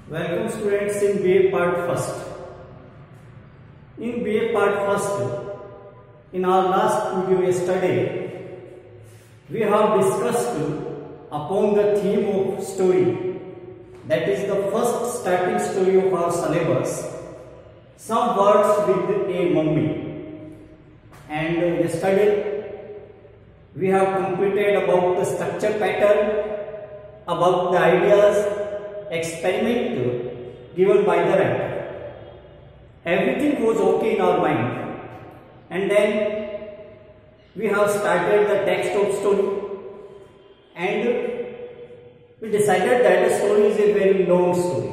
Welcome students in BA part first. In BA part first, in our last video yesterday, we have discussed upon the theme of story. That is the first starting story of our syllabus. Some words with a mummy. And yesterday, we have completed about the structure pattern, about the ideas, experiment given by the writer. Everything was okay in our mind, and then we have started the text of story, and we decided that the story is a very long story,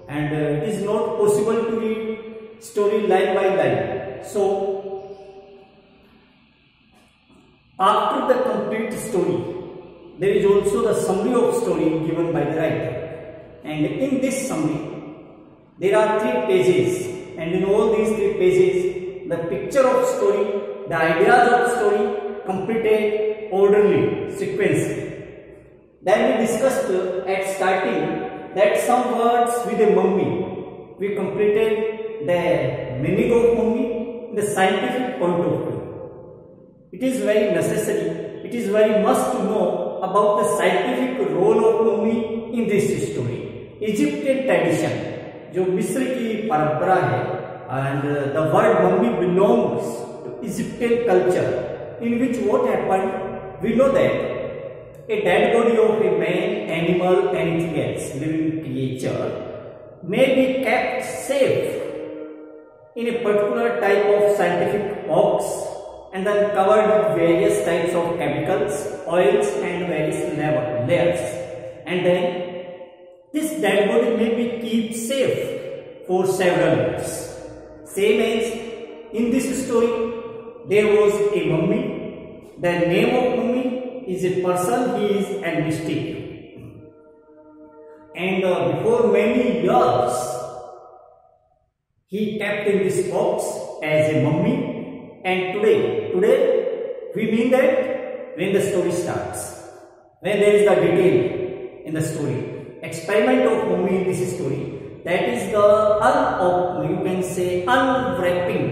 and it is not possible to read story line by line. So after the complete story, there is also the summary of story given by the writer. And in this summary, there are 3 pages, and in all these 3 pages, the picture of story, the ideas of story completed orderly, sequentially. Then we discussed at starting that some words with a mummy, we completed the meaning of mummy in the scientific point of view. It is very necessary, it is very must to know about the scientific role of mummy in this story. Egyptian tradition, जो मिस्र की परंपरा है, and the word mummy belongs to Egyptian culture, in which what happened, we know that a dead body of a man, animal, anything else, living creature, may be kept safe in a particular type of scientific box and then covered with various types of chemicals, oils and various layers, and then this dead body may be kept safe for several years. Same as in this story, there was a mummy. The name of mummy is a person, he is a mystic. And before many years, he kept in this box as a mummy. And today we mean that when the story starts, when there is the detail in the story, experiment of mummy in this story, that is the you can say unwrapping,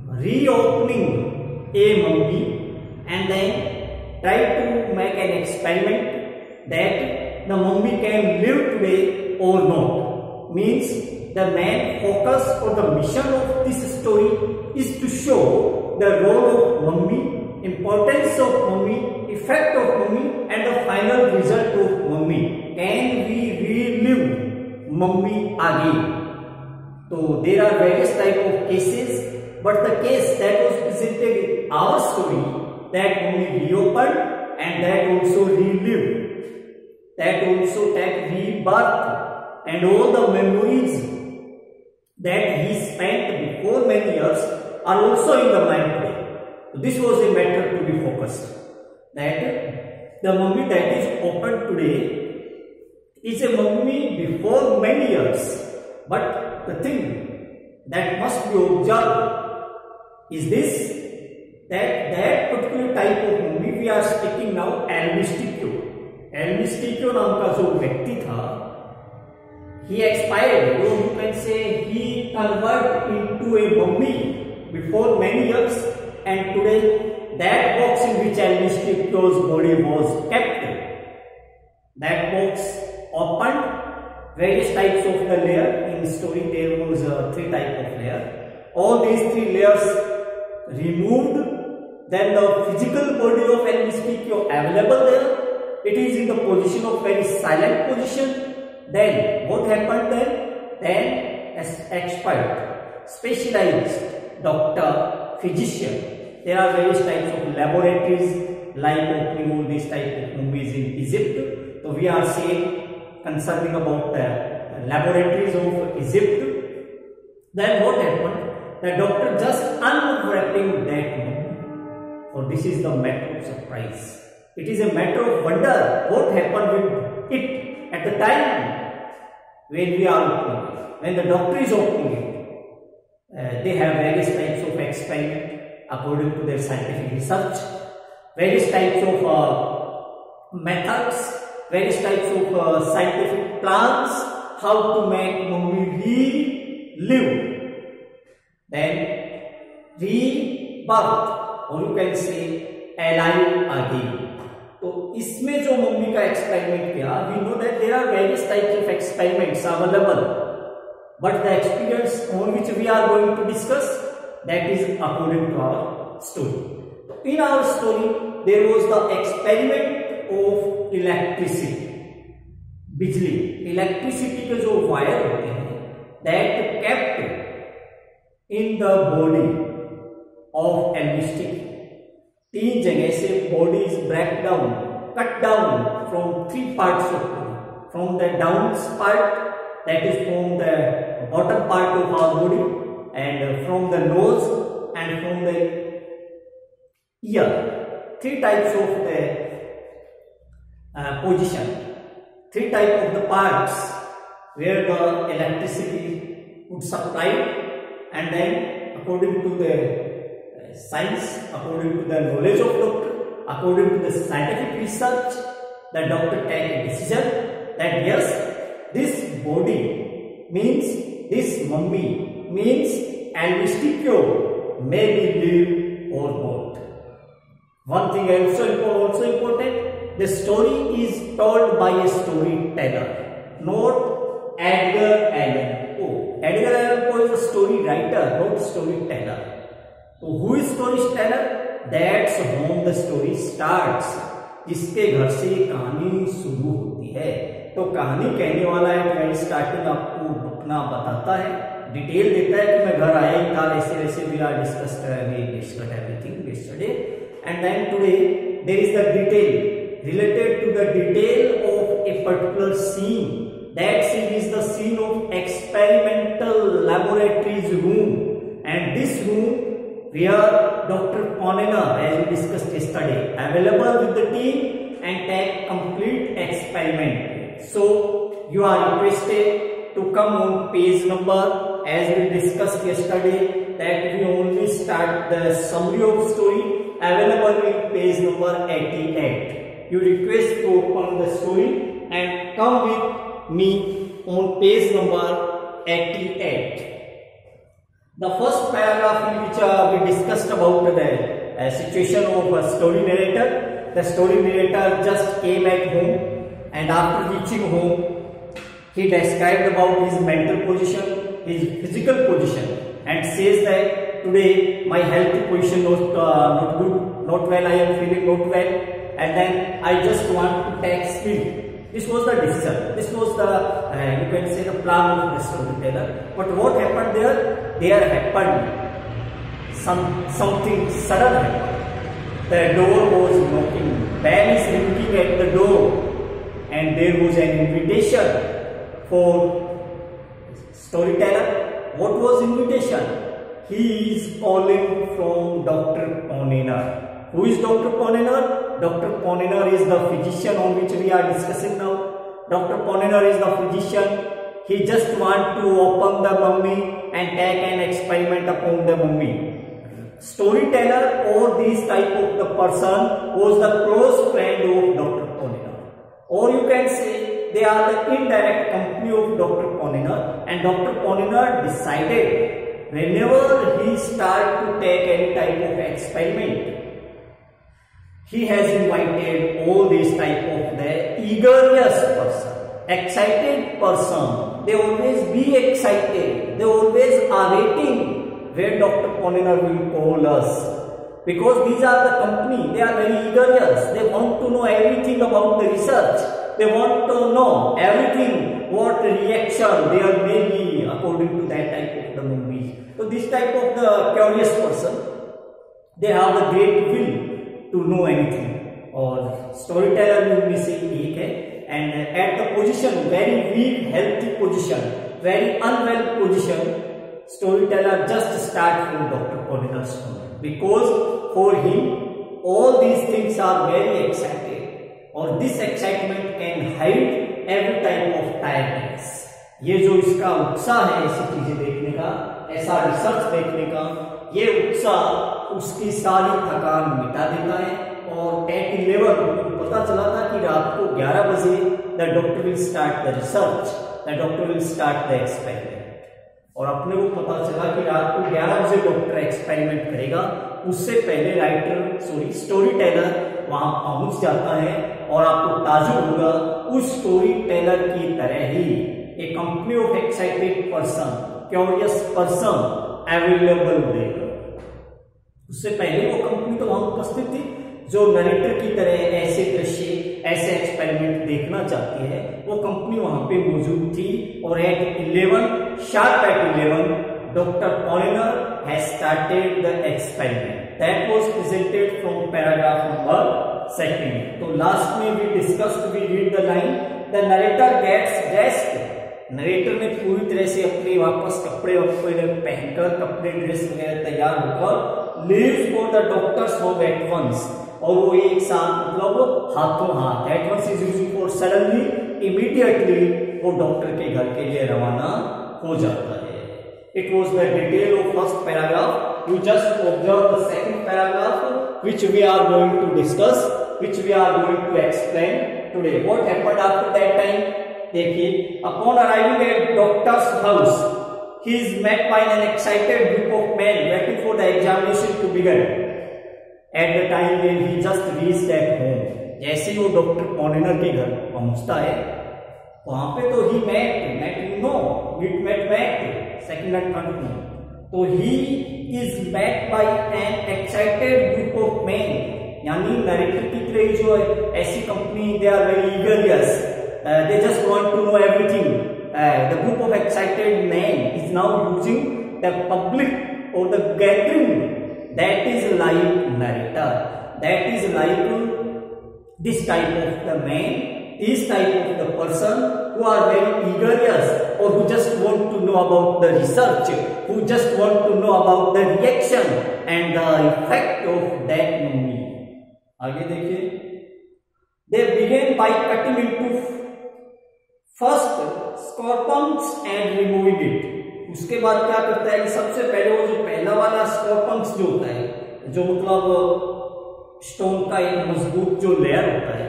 reopening a mummy, and then try to make an experiment that the mummy can live today or not. Means the main focus or the mission of this story is to show the role of mummy, importance of mummy, effect of mummy, and the final result of mummy. Can we relive mummy again? So there are various type of cases, but the case that was presented in our story, that mummy reopened and that also relived, that also that rebirth, and all the memories that he spent before many years are also in the mind today. So this was a matter to be focused, that the mummy that is opened today is a mummy before many years, but the thing that must be observed is this, that particular type of mummy we are speaking now, El Misticchio. El Misticchio नाम का जो व्यक्ति था, he expired, or you can say he converted into a mummy before many years, and today that box in which El Misticchio's body was kept, that box opened, various types of the layer in story, there was 3 type of layer. All these 3 layers removed, then the physical body of El Misticchio available there, it is in the position of very silent position. Then what happened then? Then as expert, specialized doctor, physician, there are various types of laboratories like opening all these type of mummies in Egypt. So we are saying concerning about the laboratories of Egypt. Then what happened? The doctor just unwrapping that mummy. So this is the matter of surprise. It is a matter of wonder what happened with it at the time when we are opening it. When the doctor is opening it, they have various types of experiment according to their scientific research, various types of methods, various types of scientific plans, how to make mummy relive, then rebirth, or you can say alive again. तो इसमें जो mummy का experiment किया, we know that there are various types of experiments available, but the experience on which we are going to discuss, that is according to our story. तो in our story there was the experiment of electricity, बिजली, electricity के जो wire होते हैं, that kept in the body of एल्विस्टिक. 3 जगह से body is break down, cut down from 3 parts of body, from the down part, that is from the bottom part of our body, and from the nose and from the ear. 3 types of the position, 3 type of the parts where the electricity would supply, and then according to the science, according to the knowledge of doctor, according to the scientific research, the doctor take a decision that yes, this body means this mummy means Elvisticchio may be live or not. One thing also important, the story is told by a storyteller, not Edgar Allan Poe. Edgar Allan Poe is a story writer, not storyteller. So who is storyteller? That's whom the story starts. जिसके घर से कहानी शुरू होती है. तो कहानी कहने वाला है वेरी स्टार्टिंग आपको अपना बताता है, डिटेल देता है कि मैं घर आया ही था, ऐसे ऐसे we are discussed everything yesterday, and then today there is the detail related to the detail of a particular scene. That scene is the scene of experimental laboratories room, and this room where Dr. Ponnonner, as we discussed yesterday, available with the team and take complete experiment. So you are requested to come on page number, as we discussed yesterday, that we only start the summary of story available in page number 88. You request to open the story and come with me on page number 88. The first paragraph in which we discussed about the situation of a story narrator. The story narrator just came at home, and after reaching home, he described about his mental position, his physical position, and says that today my health position not good, not well. I am feeling not well. And then I just want to take sleep. This was the decision. This was the you can say the plan of the storyteller. But what happened there? There happened something sudden happened. The door was knocking. Bell is ringing at the door, and there was an invitation for storyteller. What was invitation? He is calling from Dr. Ponnonner. Who is Dr. Ponnonner? Dr. Ponnonner is the physician on which we are discussing now. Dr. Ponnonner is the physician. He just want to open the mummy and take an experiment upon the mummy. Storyteller or this type of the person was the close friend of Dr. Ponnonner, or you can say they are the indirect company of Dr. Ponnonner, and Dr. Ponnonner decided whenever he start to take any type of experiment, he has invited all these type of the eagerness person, excited person. They always be excited. They always are waiting where Dr. Ponnonner will call us, because these are the company. They are very eagerness. They want to know everything about the research. They want to know everything, what reaction there may be according to that type of the movies. So this type of the curious person, they have the great will to know anything. और storyteller में उनमें से एक है, and at the position, very weak, healthy position, very unwell position, storyteller just start from Dr. Ponnonner's corner, because for him all these things are very excited, और this excitement can hide every type of tiredness. ये जो इसका उत्साह है ऐसी चीजें देखने का, ऐसा रिसर्च देखने का, ये उत्साह उसकी सारी थकान मिटा देता है. और एट 11 पता चला था कि रात को 11 बजे the doctor will start the research, the doctor will start the experiment. और अपने को पता चला कि रात को 11 बजे डॉक्टर एक्सपेरिमेंट करेगा, उससे पहले स्टोरी टेलर वहां पहुंच जाता है और आपको ताजुब होगा उस स्टोरी टेलर की तरह ही a company of excited person, curious person available रहेगा। उससे पहले वो कंपनी तो वहां उपस्थित थी जो नरेटर की तरह ऐसे दृश्य, ऐसे एक्सपेरिमेंट देखना चाहती है, वो कंपनी वहां पे मौजूद थी। और at 11 sharp at 11 doctor Poliner has started the experiment that was presented from paragraph number 2। तो लास्ट में we discussed, we read the line, the narrator gets dressed. Narrator ने पूरी तरह से अपने वापस कपड़े पहनकर, कपड़े ड्रेस वगैरह तैयार होकर leaves for the doctors home at once. और वो एक साथ मतलब हाथों हाथ, at once is used for suddenly, immediately वो डॉक्टर के घर के लिए रवाना हो जाता है। It was the detail of first paragraph. You just observe the second paragraph, which we are going to discuss, which we are going to explain today. What happened after that time? देखिए, upon arriving at doctor's house, he is met by an excited group of men waiting for the examination to begin. At the time when he just reached at home, जैसे वो doctor पॉलिनर के घर पहुंचता है, वहां पे तो he met second and third में, तो he is met by an excited group of man, यानी नरेटर की तरह जो है ऐसी company, they are very eager, they just want to know everything. The group of excited men is now using the public or the gathering that is like narrator, that is like this type of the man, this type of the person who are very eager or who just want to know about the research, who just want to know about the reaction and the effect of that movie. आगे देखिए, they began by cutting into first स्कॉर्पंक्स and removing it. उसके बाद क्या करता है कि सबसे पहले वो जो पहला वाला स्कॉर्पंक्स जो होता है, जो मतलब स्टोन का एक मजबूत जो लेयर होता है,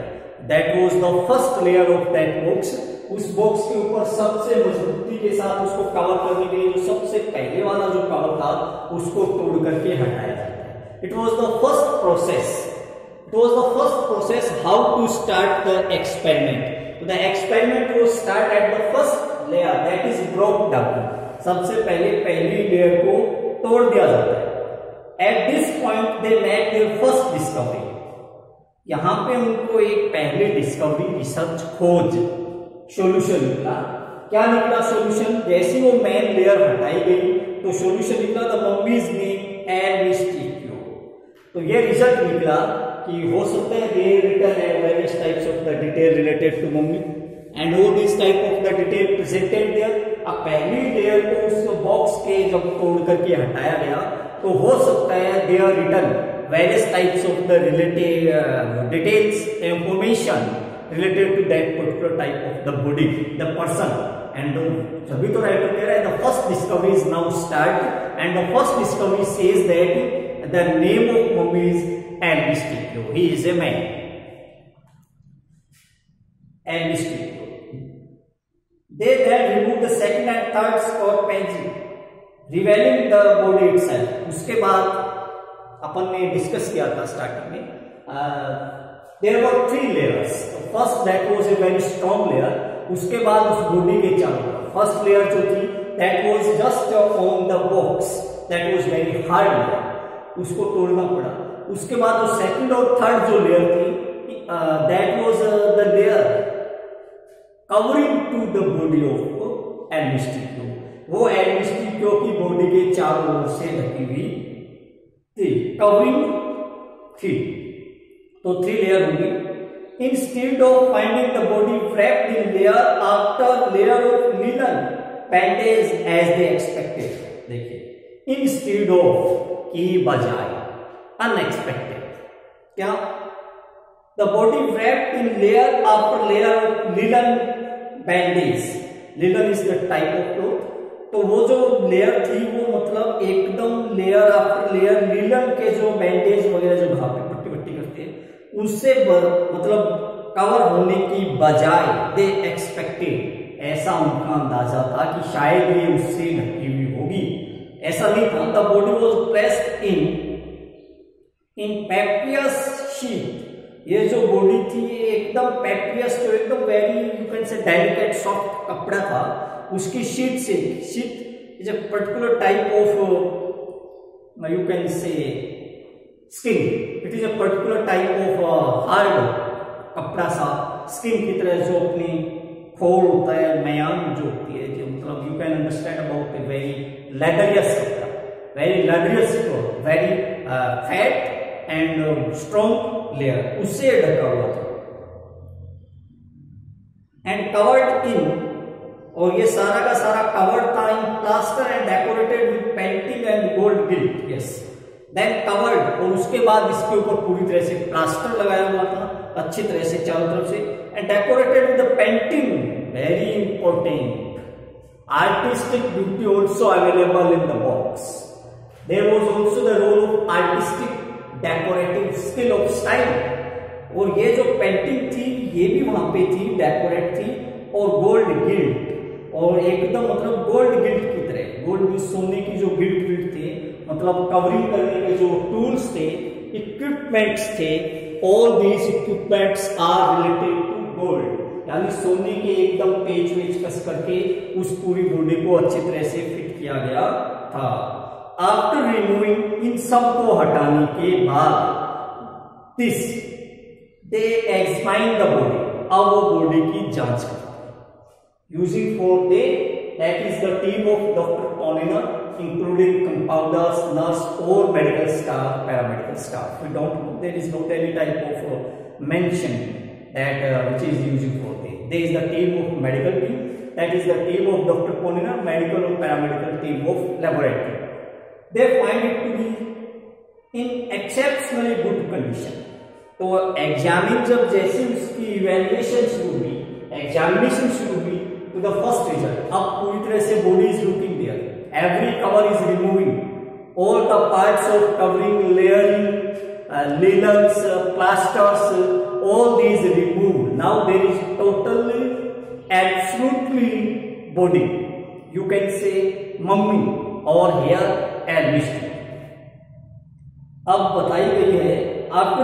that was the first layer of that box. उस बॉक्स के ऊपर सबसे मजबूती के साथ उसको कवर करने के लिए जो सबसे पहले वाला जो कवर था उसको तोड़ करके हटाया जाता है। It was the first process, it was the first process how to start the experiment. The experiment will start at the first layer, that is broke down. सबसे पहले पहली लेयर को तोड़ दिया जाता है। At this point they made their first discovery. यहाँ पे उनको एक पहले डिस्कवरी, रिसर्च, खोज, सॉल्यूशन निकला। क्या निकला सॉल्यूशन? जैसी वो मेन लेयर हटाई गई तो सॉल्यूशन निकला, the mummies name air Mysterio. तो ये रिजल्ट निकला कि हो सकता है they written various types of the detail related to mummy and all these type of the detail presented there। अब पहली लेयर को उस बॉक्स के जब तोड़ करके हटाया गया तो हो सकता है they are written various types of the related details, information related to that particular type of the body, the person। and सभी तो राइटर कह रहा है the first discovery is now start and the first discovery says that the name of mummy is air Mysterio, he is a man, air Mysterio. They then remove the second and third scorpions, revealing the body itself। उसके बाद अपन ने discuss किया था starting में, there were 3 layers। First that was a very strong layer, उसके बाद उस body के चारों फर्स्ट लेयर जो थी that was just on the box, that was very hard layer, उसको तोड़ना पड़ा। उसके बाद वो सेकंड और थर्ड जो लेयर थी, that was the layer covering to the body of एयर मिस्टीरियो। वो एयर मिस्टीरियो की बॉडी के चारों ओर से ढकी हुई थी, कवरिंग थी। तो 3 लेयर होंगी। Instead of finding the body wrapped in layer after layer of linen bandage as they expected. देखिए, इंस्टेड ऑफ की बजाय, अनएक्सपेक्टेड, क्या? The body wrapped in layer after layer of linen bandage। Linen is the type of cloth. तो वो जो layer थी वो मतलब एकदम लेयर आफ्टर लेयर लिनन के जो बैंडेज वगैरह जो घाव पे पट्टी करते हैं उससे मतलब कवर होने की बजाय दे एक्सपेक्टेड, ऐसा उनका अंदाजा था कि शायद ये उससे ढकी हुई होगी। ऐसा नहीं था। The body was pressed in papyrus sheet. ये जो बॉडी थी ये एकदम पेपियस, जो एकदम very you can say delicate soft कपड़ा था, उसकी शीट से, sheet is a particular type of you can say skin, it is a particular type of hard कपड़ा सा, स्किन की तरह जो अपनी खोल होता है, म्यान जो होती है, जो मतलब you can understand about a very leathery कपड़ा, very leathery, very fat and strong layer, उससे ढका हुआ था। एंड कवर्ड इन, और ये सारा का सारा कवर्ड था in plaster and decorated with painting and gold gilt. Yes, then covered, और उसके बाद इसके ऊपर पूरी तरह से प्लास्टर लगाया हुआ था अच्छी तरह से चारों तरफ से, and decorated with the painting, very important, artistic beauty also available in the box. There was also the role of artistic decorative skill of style, और ये जो पेंटिंग थी ये भी वहां पे थी, डेकोरेट थी, और गोल्ड गिल्ट, और एकदम मतलब गोल्ड गिल्ट की तरह, गोल्ड में सोने की जो गिल्ट थे, मतलब कवरिंग करने के जो टूल्स थे, इक्विपमेंट्स थे, all these equipments are related to gold, यानी सोने के एकदम पेच वेच कस करके उस पूरी बॉडी को अच्छी तरह से फिट किया गया था। आफ्टर रिमूविंग, इन सब को हटाने के बाद, this they examine the body, अब वो बॉडी की जांच करते हैं, using for they, that is the team of doctor टोनिनर, including compounders, nurse or medical staff, paramedical staff. We don't know, there is not any type of mention that which is using for this. There is the team of medical team, that is the team of Dr. Ponina, medical or paramedical team of laboratory. They find it to be in exceptionally good condition. तो examine जब जैसे उसकी evaluation शुरू हुई, examination शुरू हुई, to the first result, अब पूरी तरह से body is looking there. Every cover is removing, all the parts of covering, layering, linens, plasters, all these removed. Now there is totally, absolutely body, you can say mummy or hair and mystery. अब बताई गई है आपको